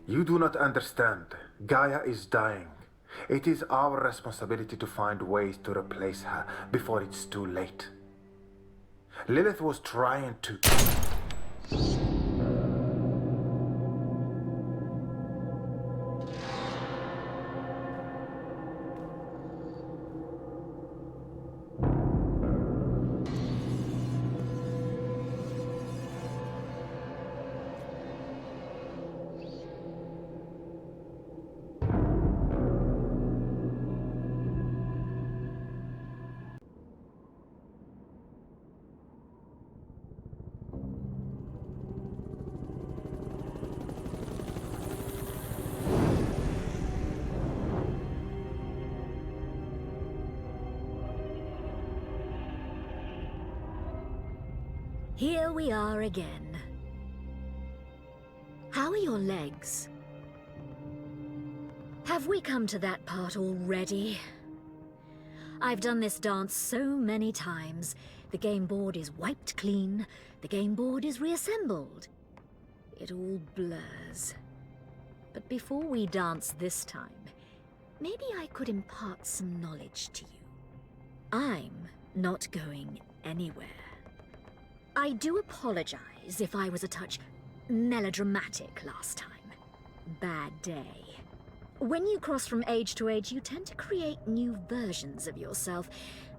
You do not understand. Gaia is dying. It is our responsibility to find ways to replace her before it's too late. Lilith was trying to... Here we are again. How are your legs? Have we come to that part already? I've done this dance so many times. The game board is wiped clean, the game board is reassembled. It all blurs. But before we dance this time, maybe I could impart some knowledge to you. I'm not going anywhere. I do apologize if I was a touch melodramatic last time. Bad day. When you cross from age to age, you tend to create new versions of yourself,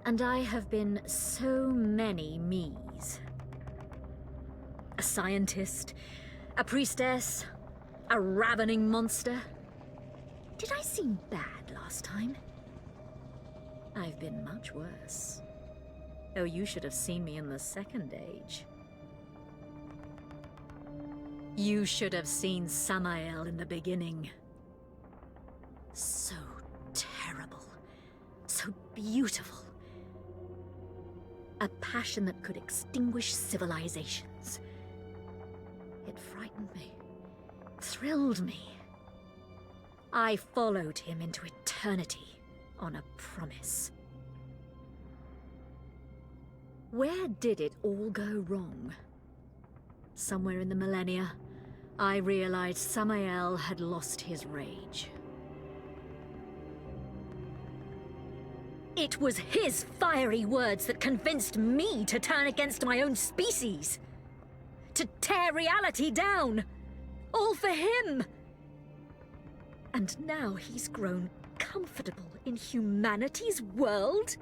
and I have been so many me's. A scientist, a priestess, a ravening monster. Did I seem bad last time? I've been much worse. Oh, you should have seen me in the second age. You should have seen Samael in the beginning. So terrible. So beautiful. A passion that could extinguish civilizations. It frightened me. Thrilled me. I followed him into eternity on a promise. Where did it all go wrong? Somewhere in the millennia, I realized Samael had lost his rage. It was his fiery words that convinced me to turn against my own species. To tear reality down. All for him. And now he's grown comfortable in humanity's world?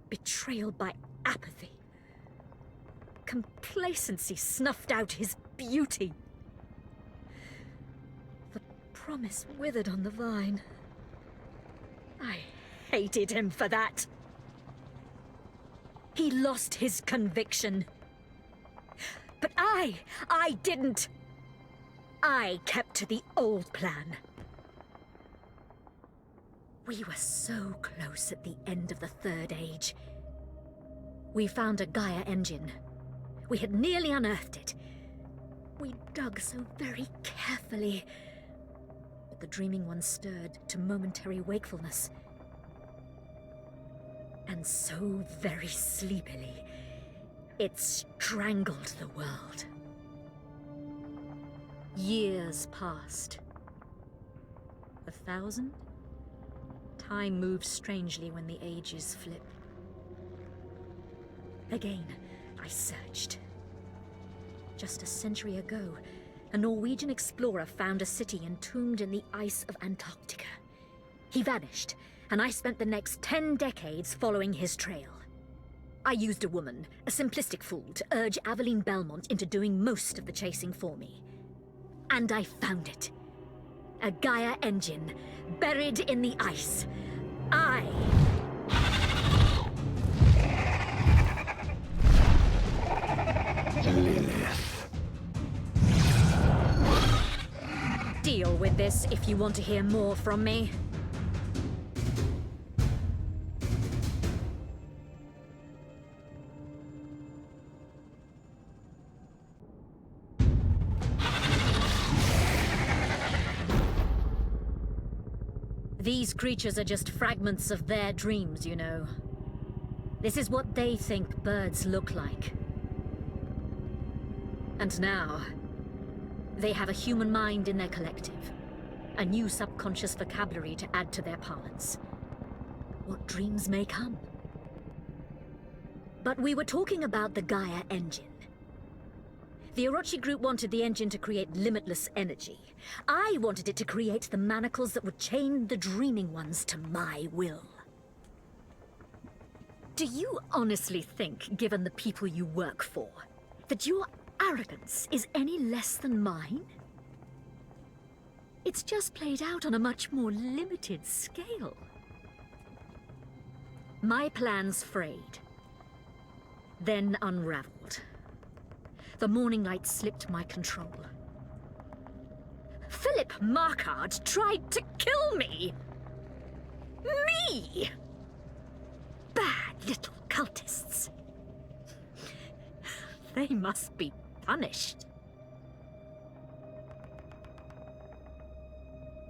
Betrayal by apathy. Complacency snuffed out his beauty. The promise withered on the vine. I hated him for that. He lost his conviction. But I didn't. I kept to the old plan. We were so close at the end of the Third Age. We found a Gaia engine. We had nearly unearthed it. We dug so very carefully. But the dreaming one stirred to momentary wakefulness. And so very sleepily, it strangled the world. Years passed. 1,000? Time moves strangely when the ages flip. Again, I searched. Just a century ago, a Norwegian explorer found a city entombed in the ice of Antarctica. He vanished, and I spent the next 10 decades following his trail. I used a woman, a simplistic fool, to urge Aveline Belmont into doing most of the chasing for me. And I found it. A Gaia engine, buried in the ice. Lilith. Deal with this if you want to hear more from me. These creatures are just fragments of their dreams, you know. This is what they think birds look like. And now, They have a human mind in their collective, a new subconscious vocabulary to add to their parlance. What dreams may come. But we were talking about the Gaia engine. The Orochi group wanted the engine to create limitless energy. I wanted it to create the manacles that would chain the dreaming ones to my will. Do you honestly think, given the people you work for, that your arrogance is any less than mine? It's just played out on a much more limited scale. My plans frayed, then unraveled. The morning light slipped my control. Philip Markard tried to kill me! Me! Bad little cultists. They must be punished.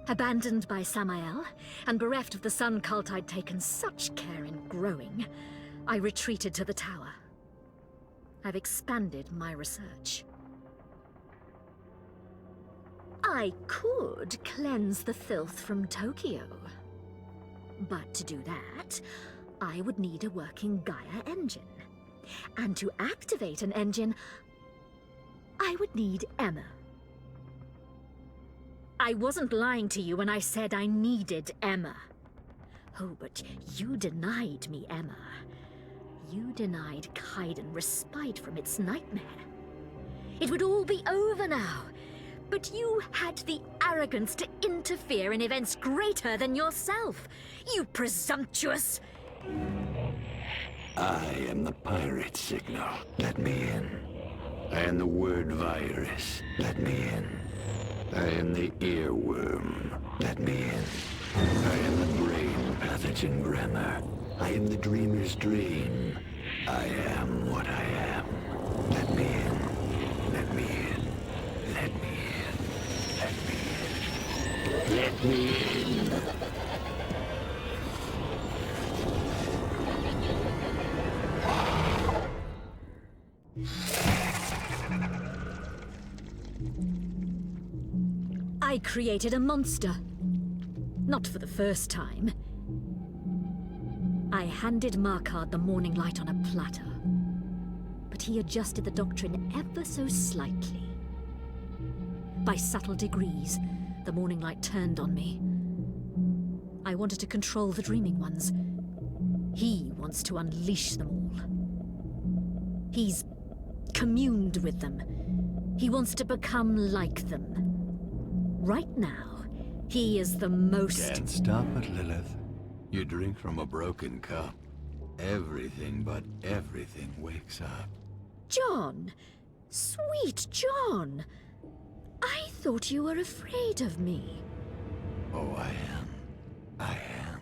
Abandoned by Samael, and bereft of the sun cult I'd taken such care in growing, I retreated to the tower. I've expanded my research. I could cleanse the filth from Tokyo. But to do that, I would need a working Gaia engine. And to activate an engine, I would need Emma. I wasn't lying to you when I said I needed Emma. Oh, but you denied me Emma. You denied Kaiden respite from its nightmare. It would all be over now. But you had the arrogance to interfere in events greater than yourself. You presumptuous... I am the pirate signal. Let me in. I am the word virus. Let me in. I am the earworm. Let me in. I am the brain pathogen grammar. I am the dreamer's dream. I am what I am. Let me in. Let me in. Let me in. Let me in. Let me in. I created a monster. Not for the first time. I handed Markard the morning light on a platter. But he adjusted the doctrine ever so slightly. By subtle degrees, the morning light turned on me. I wanted to control the dreaming ones. He wants to unleash them all. He's communed with them. He wants to become like them. Right now, he is the most... Can't stop it, Lilith. You drink from a broken cup. Everything but everything wakes up. John! Sweet John! I thought you were afraid of me. Oh, I am. I am.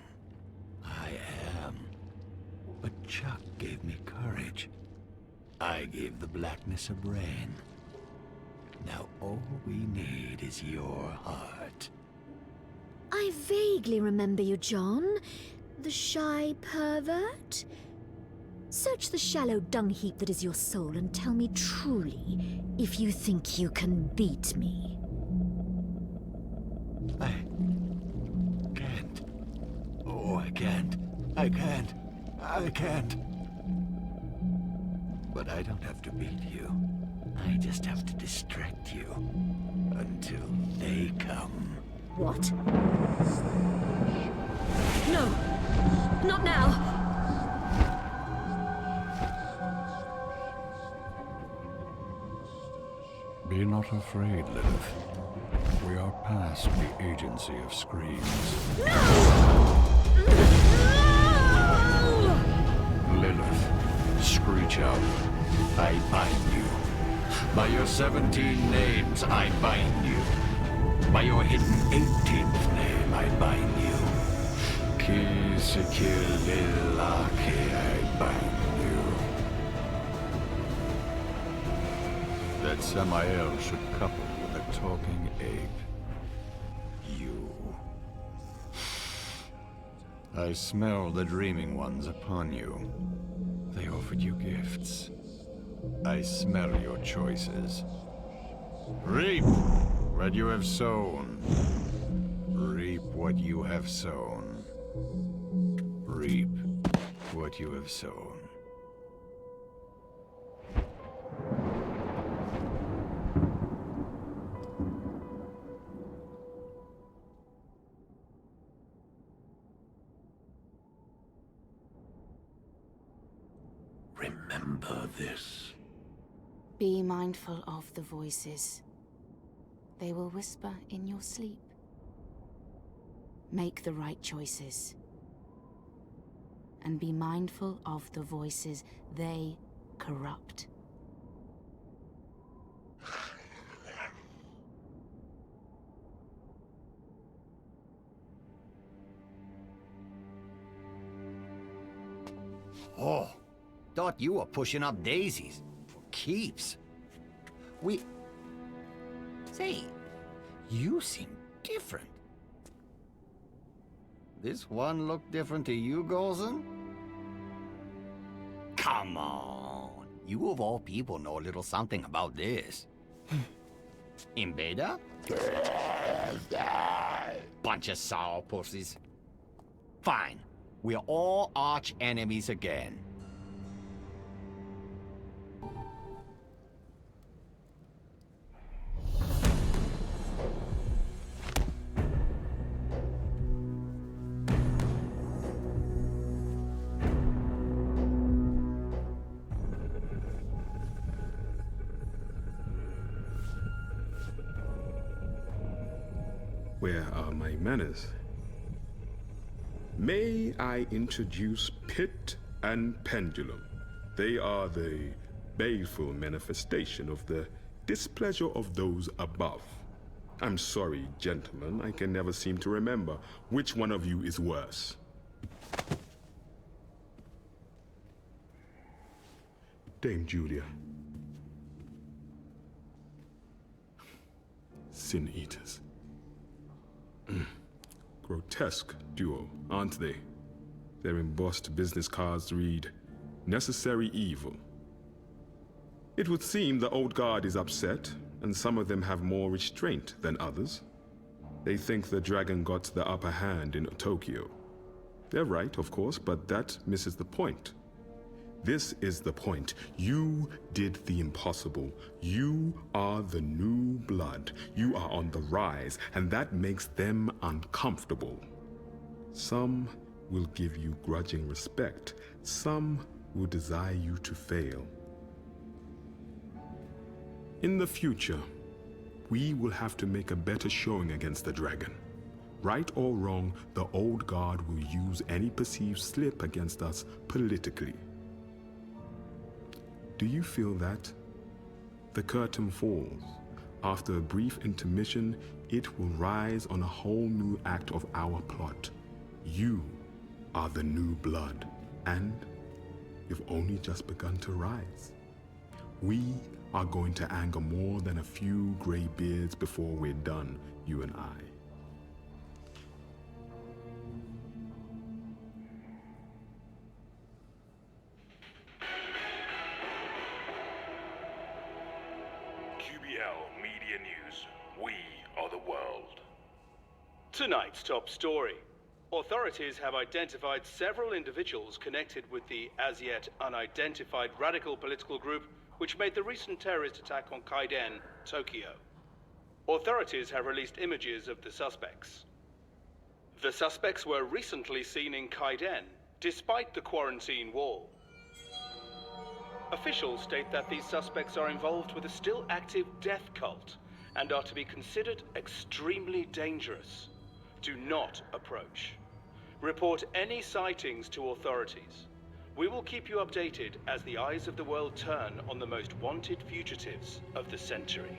I am. But Chuck gave me courage. I gave the blackness a brain. Now all we need is your heart. I vaguely remember you, John. The shy pervert? Search the shallow dung heap that is your soul and tell me truly if you think you can beat me. I can't. Oh, I can't. I can't. I can't. But I don't have to beat you. I just have to distract you until they come. What? No! Not now! Be not afraid, Lilith. We are past the agency of screams. Lilith, screech out. I bind you. By your 17 names, I bind you. By your hidden 18th name, I bind you. Ki Sikil Lilake, I bind you. That Samael should couple with a talking ape. You. I smell the dreaming ones upon you. They offered you gifts. I smell your choices. Reap! What you have sown, reap what you have sown. Reap what you have sown. Remember this. Be mindful of the voices. They will whisper in your sleep. Make the right choices. And be mindful of the voices. They corrupt. Oh, thought you were pushing up daisies. For keeps. Say, you seem different. This one look different to you, Golson? Come on. You of all people know a little something about this. Invader? Bunch of sour pussies. Fine. We're all arch enemies again. Where are my manners? May I introduce Pit and Pendulum? They are the baleful manifestation of the displeasure of those above. I'm sorry, gentlemen, I can never seem to remember which one of you is worse. Dame Julia. Sin Eaters. Grotesque duo, aren't they? Their embossed business cards read, "Necessary evil." It would seem the old guard is upset, and some of them have more restraint than others. They think the dragon got the upper hand in Tokyo. They're right, of course, but that misses the point. This is the point. You did the impossible. You are the new blood. You are on the rise, and that makes them uncomfortable. Some will give you grudging respect. Some will desire you to fail. In the future, we will have to make a better showing against the dragon. Right or wrong, the old guard will use any perceived slip against us politically. Do you feel that? The curtain falls. After a brief intermission, it will rise on a whole new act of our plot. You are the new blood, and you've only just begun to rise. We are going to anger more than a few gray beards before we're done, you and I. Media News. We are the world. Tonight's top story. Authorities have identified several individuals connected with the as-yet unidentified radical political group which made the recent terrorist attack on Kaiden, Tokyo. Authorities have released images of the suspects. The suspects were recently seen in Kaiden, despite the quarantine wall. Officials state that these suspects are involved with a still active death cult and are to be considered extremely dangerous. Do not approach. Report any sightings to authorities. We will keep you updated as the eyes of the world turn on the most wanted fugitives of the century.